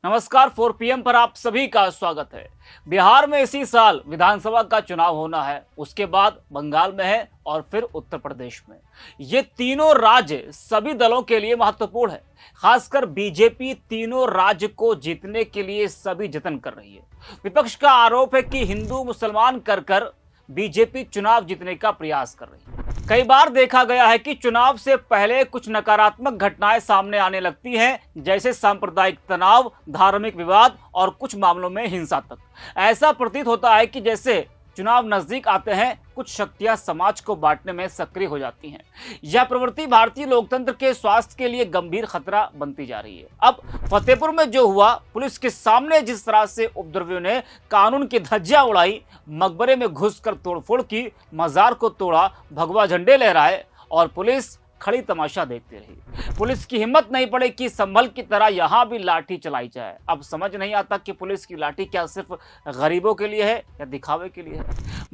नमस्कार, 4 PM पर आप सभी का स्वागत है। बिहार में इसी साल विधानसभा का चुनाव होना है, उसके बाद बंगाल में है और फिर उत्तर प्रदेश में। ये तीनों राज्य सभी दलों के लिए महत्वपूर्ण है। खासकर बीजेपी तीनों राज्य को जीतने के लिए सभी जतन कर रही है। विपक्ष का आरोप है कि हिंदू मुसलमान कर बीजेपी चुनाव जीतने का प्रयास कर रही है। कई बार देखा गया है कि चुनाव से पहले कुछ नकारात्मक घटनाएं सामने आने लगती हैं, जैसे सांप्रदायिक तनाव, धार्मिक विवाद और कुछ मामलों में हिंसा तक। ऐसा प्रतीत होता है कि जैसे चुनाव नजदीक आते हैं, कुछ शक्तियां समाज को बांटने में सक्रिय हो जाती हैं। यह प्रवृत्ति भारतीय लोकतंत्र के स्वास्थ्य के लिए गंभीर खतरा बनती जा रही है। अब फतेहपुर में जो हुआ, पुलिस के सामने जिस तरह से उपद्रवियों ने कानून की धज्जियां उड़ाई, मकबरे में घुसकर तोड़फोड़ की, मजार को तोड़ा, भगवा झंडे लहराए और पुलिस खड़ी तमाशा देखती रही। पुलिस की हिम्मत नहीं पड़ी कि संभल की तरह यहां भी लाठी चलाई जाए। अब समझ नहीं आता कि पुलिस की लाठी क्या सिर्फ गरीबों के लिए है या दिखावे के लिए है।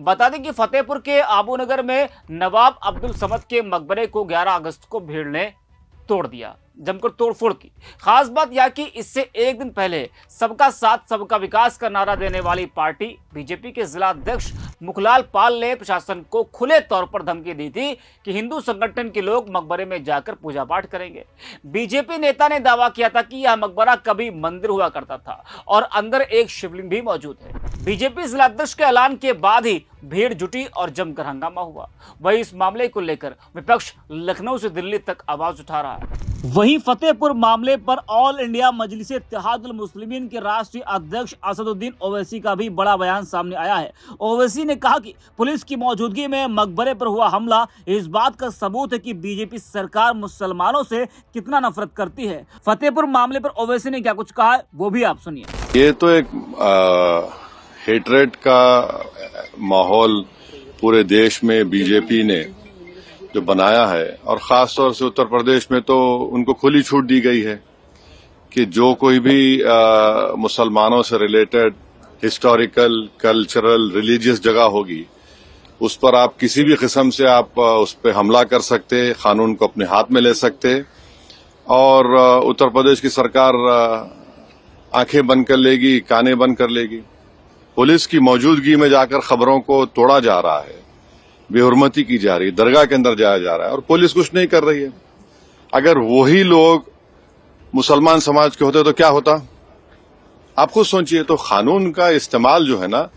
बता दें कि फतेहपुर के आबूनगर में नवाब अब्दुल समद के मकबरे को 11 अगस्त को भीड़ ने तोड़ दिया, जमकर तोड़फोड़ की। खास बात यह कि इससे एक दिन पहले सबका साथ सबका विकास का नारा देने वाली पार्टी बीजेपी के जिला अध्यक्ष मुखलाल पाल ने प्रशासन को खुले तौर पर धमकी दी थी कि हिंदू संगठन के लोग मकबरे में जाकर पूजा पाठ करेंगे। बीजेपी नेता ने दावा किया था कि यह मकबरा कभी मंदिर हुआ करता था और अंदर एक शिवलिंग भी मौजूद है। बीजेपी जिला अध्यक्ष के ऐलान के बाद ही भीड़ जुटी और जमकर हंगामा हुआ। वही इस मामले को लेकर विपक्ष लखनऊ से दिल्ली तक आवाज उठा रहा है। वहीं फतेहपुर मामले पर ऑल इंडिया मजलिस इत्तेहादुल मुस्लिमीन के राष्ट्रीय अध्यक्ष असदुद्दीन ओवैसी का भी बड़ा बयान सामने आया है। ओवैसी ने कहा कि पुलिस की मौजूदगी में मकबरे पर हुआ हमला इस बात का सबूत है कि बीजेपी सरकार मुसलमानों से कितना नफरत करती है। फतेहपुर मामले पर ओवैसी ने क्या कुछ कहा है, वो भी आप सुनिए। ये तो एक हेट्रेड का माहौल पूरे देश में बीजेपी ने जो बनाया है, और खास तौर से उत्तर प्रदेश में तो उनको खुली छूट दी गई है कि जो कोई भी मुसलमानों से रिलेटेड हिस्टोरिकल, कल्चरल, रिलीजियस जगह होगी, उस पर आप किसी भी किस्म से आप उस पर हमला कर सकते, कानून को अपने हाथ में ले सकते। और उत्तर प्रदेश की सरकार आंखें बंद कर लेगी, कानें बंद कर लेगी। पुलिस की मौजूदगी में जाकर खबरों को तोड़ा जा रहा है, बेहुरमती की जा रही है, दरगाह के अंदर जाया जा रहा है और पुलिस कुछ नहीं कर रही है। अगर वही लोग मुसलमान समाज के होते तो क्या होता, आप खुद सोचिए। तो कानून का इस्तेमाल जो है ना,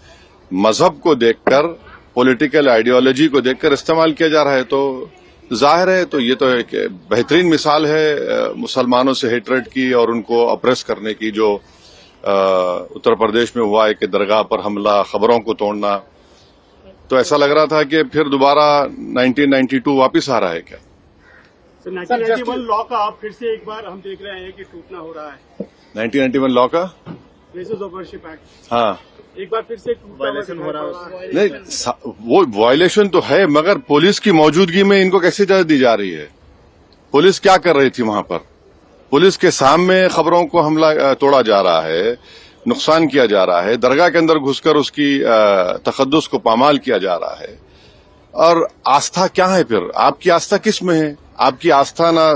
मजहब को देखकर, पॉलिटिकल आइडियोलॉजी को देखकर इस्तेमाल किया जा रहा है, तो जाहिर है तो ये तो एक बेहतरीन मिसाल है मुसलमानों से हेट्रेड की और उनको अप्रेस करने की, जो उत्तर प्रदेश में हुआ है कि दरगाह पर हमला, खबरों को तोड़ना। तो ऐसा लग रहा था कि फिर दोबारा 1992 वापस आ रहा है क्या। 1991 लॉ का आप फिर से एक बार हम देख रहे हैं कि टूटना हो रहा है। 1991 लॉ का प्लेसेस ऑफ वर्शिप एक्ट, हाँ, एक बार फिर से वायलेशन हो रहा है। नहीं, वो वायलेशन तो है, मगर पुलिस की मौजूदगी में इनको कैसे इजाजत दी जा रही है। पुलिस क्या कर रही थी वहां पर? पुलिस के सामने खबरों को हमला तोड़ा जा रहा है, नुकसान किया जा रहा है, दरगाह के अंदर घुसकर उसकी तकद्दुस को पामाल किया जा रहा है। और आस्था क्या है फिर? आपकी आस्था किस में है? आपकी आस्था ना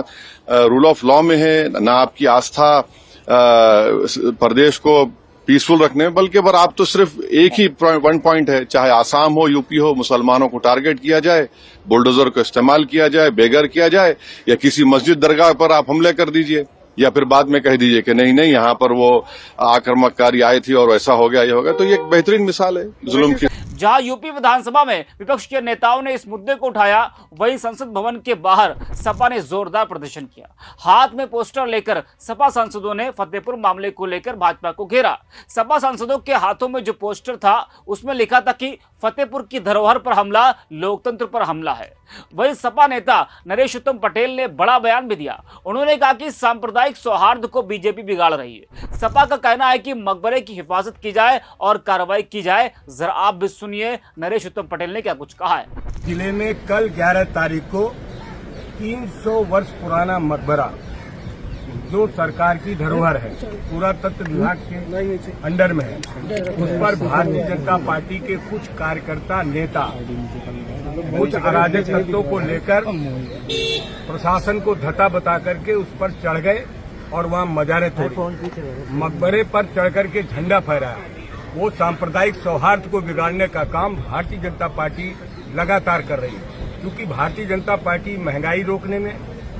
रूल ऑफ लॉ में है, ना आपकी आस्था प्रदेश को पीसफुल रखने में, बल्कि पर आप तो सिर्फ एक ही वन पॉइंट है, चाहे आसाम हो, यूपी हो, मुसलमानों को टारगेट किया जाए, बुलडोजर को इस्तेमाल किया जाए, बेघर किया जाए, या किसी मस्जिद दरगाह पर आप हमले कर दीजिए, या फिर बाद में कह दीजिए कि नहीं नहीं यहाँ पर वो आक्रामककारी आए थी और ऐसा हो गया, ये हो गया। तो ये एक बेहतरीन मिसाल है जुल्म की। जहां यूपी विधानसभा में विपक्ष के नेताओं ने इस मुद्दे को उठाया, वहीं संसद भवन के बाहर सपा ने जोरदार प्रदर्शन किया। हाथ में पोस्टर लेकर सपा सांसदों ने फतेहपुर मामले को लेकर भाजपा को घेरा। सपा सांसदों के हाथों में जो पोस्टर था, उसमें लिखा था कि फतेहपुर की धरोहर पर हमला, लोकतंत्र पर हमला है। वहीं सपा नेता नरेश उत्तम पटेल ने बड़ा बयान भी दिया। उन्होंने कहा कि सांप्रदायिक सौहार्द को बीजेपी बिगाड़ रही है। सपा का कहना है कि मकबरे की हिफाजत की जाए और कार्रवाई की जाए। जरा आप भी सुनिए नरेश उत्तम पटेल ने क्या कुछ कहा है। जिले में कल 11 तारीख को 300 वर्ष पुराना मकबरा, जो सरकार की धरोहर है, पुरातत्व विभाग के अंडर में है, उस पर भारतीय जनता पार्टी के कुछ कार्यकर्ता, नेता कुछ अराजक तत्वों को लेकर प्रशासन को धता बता करके उस पर चढ़ गए और वहाँ मजारें तोड़ी, मकबरे पर चढ़ करके झंडा फहराया। वो सांप्रदायिक सौहार्द को बिगाड़ने का काम भारतीय जनता पार्टी लगातार कर रही है, क्योंकि भारतीय जनता पार्टी महंगाई रोकने में,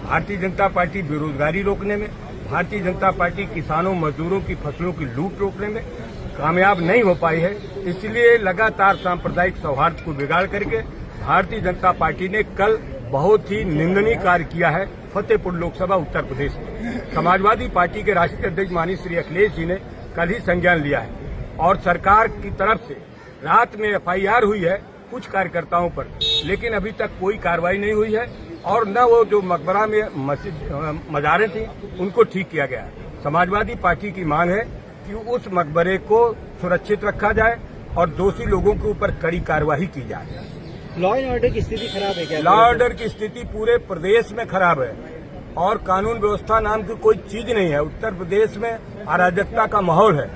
भारतीय जनता पार्टी बेरोजगारी रोकने में, भारतीय जनता पार्टी किसानों मजदूरों की फसलों की लूट रोकने में कामयाब नहीं हो पाई है। इसलिए लगातार सांप्रदायिक सौहार्द को बिगाड़ करके भारतीय जनता पार्टी ने कल बहुत ही निंदनीय कार्य किया है फतेहपुर लोकसभा उत्तर प्रदेश में। समाजवादी पार्टी के राष्ट्रीय अध्यक्ष माननीय श्री अखिलेश जी ने कल ही संज्ञान लिया है और सरकार की तरफ से रात में FIR हुई है कुछ कार्यकर्ताओं पर, लेकिन अभी तक कोई कार्रवाई नहीं हुई है और न वो जो मकबरा में मजारें थी उनको ठीक किया गया है। समाजवादी पार्टी की मांग है कि उस मकबरे को सुरक्षित रखा जाए और दोषी लोगों के ऊपर कड़ी कार्रवाई की जाए। लॉ एंड ऑर्डर की स्थिति खराब है क्या? लॉ ऑर्डर की स्थिति पूरे प्रदेश में खराब है और कानून व्यवस्था नाम की कोई चीज नहीं है। उत्तर प्रदेश में अराजकता का माहौल है।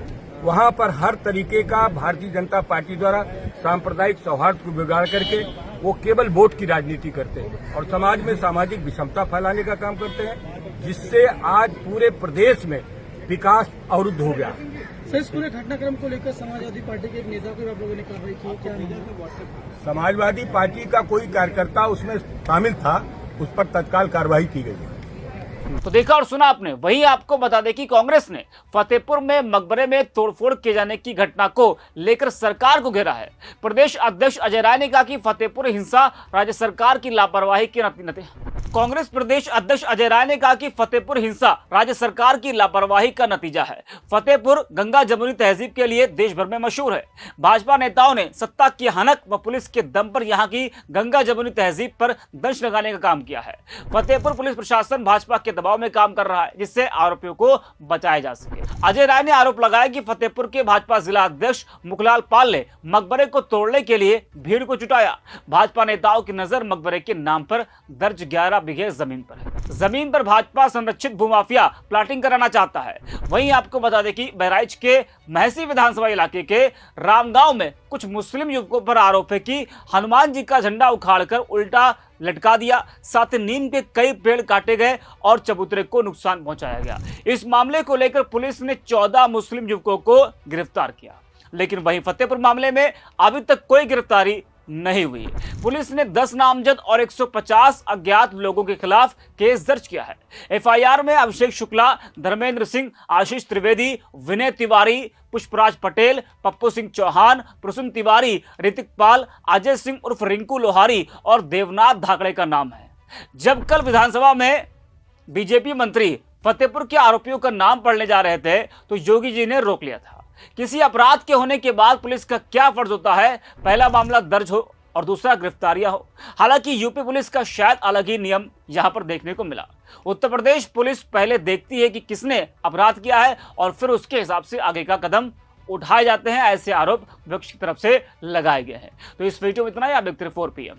वहां पर हर तरीके का भारतीय जनता पार्टी द्वारा सांप्रदायिक सौहार्द को बिगाड़ करके वो केवल वोट की राजनीति करते हैं और समाज में सामाजिक विषमता फैलाने का काम करते हैं, जिससे आज पूरे प्रदेश में विकास अवरुद्ध हो गया। सर, इस पूरे घटनाक्रम को लेकर समाजवादी पार्टी के एक नेता को आप लोगों ने कार्रवाई की, क्या समाजवादी पार्टी का कोई कार्यकर्ता उसमें शामिल था, उस पर तत्काल कार्रवाई की गई है। तो देखा और सुना आपने। वहीं आपको बता दें कि कांग्रेस ने फतेहपुर में मकबरे में तोड़फोड़ किए जाने की घटना को लेकर सरकार को घेरा है। प्रदेश अध्यक्ष अजय राय ने कहा कि फतेहपुर हिंसा राज्य सरकार की लापरवाही के नतीजे। कांग्रेस प्रदेश अध्यक्ष अजय राय ने कहा कि फतेहपुर हिंसा राज्य सरकार की लापरवाही का नतीजा है। फतेहपुर गंगा जमुनी तहजीब के लिए देश भर में मशहूर है। भाजपा नेताओं ने सत्ता की हनक व पुलिस के दम पर यहां की गंगा जमुनी तहजीब पर दंश लगाने का काम किया है। फतेहपुर पुलिस प्रशासन भाजपा के दबाव में काम कर रहा है, जिससे आरोपियों को बचाया जा सके। अजय राय ने आरोप लगाया कि फतेहपुर के भाजपा जिला अध्यक्ष मुखलाल पाल ने मकबरे को तोड़ने के लिए भीड़ को जुटाया। भाजपा नेताओं की नजर मकबरे के नाम पर दर्ज 11 बीघे जमीन पर है। जमीन पर भाजपा संरक्षित भूमाफिया प्लाटिंग कराना चाहता है। वहीं आपको बता दें कि बहराइच के महसी विधानसभा इलाके के रामगांव में कुछ मुस्लिम युवकों पर आरोप है कि हनुमान जी का झंडा उखाड़कर उल्टा लटका दिया, साथ ही नीम के कई पेड़ काटे गए और चबूतरे को नुकसान पहुंचाया गया। इस मामले को लेकर पुलिस ने 14 मुस्लिम युवकों को गिरफ्तार किया, लेकिन वहीं फतेहपुर मामले में अभी तक कोई गिरफ्तारी नहीं हुई। पुलिस ने 10 नामजद और 150 अज्ञात लोगों के खिलाफ केस दर्ज किया है। FIR में अभिषेक शुक्ला, धर्मेंद्र सिंह, आशीष त्रिवेदी, विनय तिवारी, पुष्पराज पटेल, पप्पू सिंह चौहान, प्रसून तिवारी, ऋतिक पाल, अजय सिंह उर्फ रिंकू लोहारी और देवनाथ धाकड़े का नाम है। जब कल विधानसभा में बीजेपी मंत्री फतेहपुर के आरोपियों का नाम पढ़ने जा रहे थे तो योगी जी ने रोक लिया था। किसी अपराध के होने के बाद पुलिस का क्या फर्ज होता है, पहला मामला दर्ज हो और दूसरा गिरफ्तारियां हो। हालांकि यूपी पुलिस का शायद अलग ही नियम यहां पर देखने को मिला। उत्तर प्रदेश पुलिस पहले देखती है कि किसने अपराध किया है और फिर उसके हिसाब से आगे का कदम उठाए जाते हैं। ऐसे आरोप विपक्ष की तरफ से लगाए गए हैं। तो इस वीडियो में इतना ही। आप देखते रहिए 4 PM।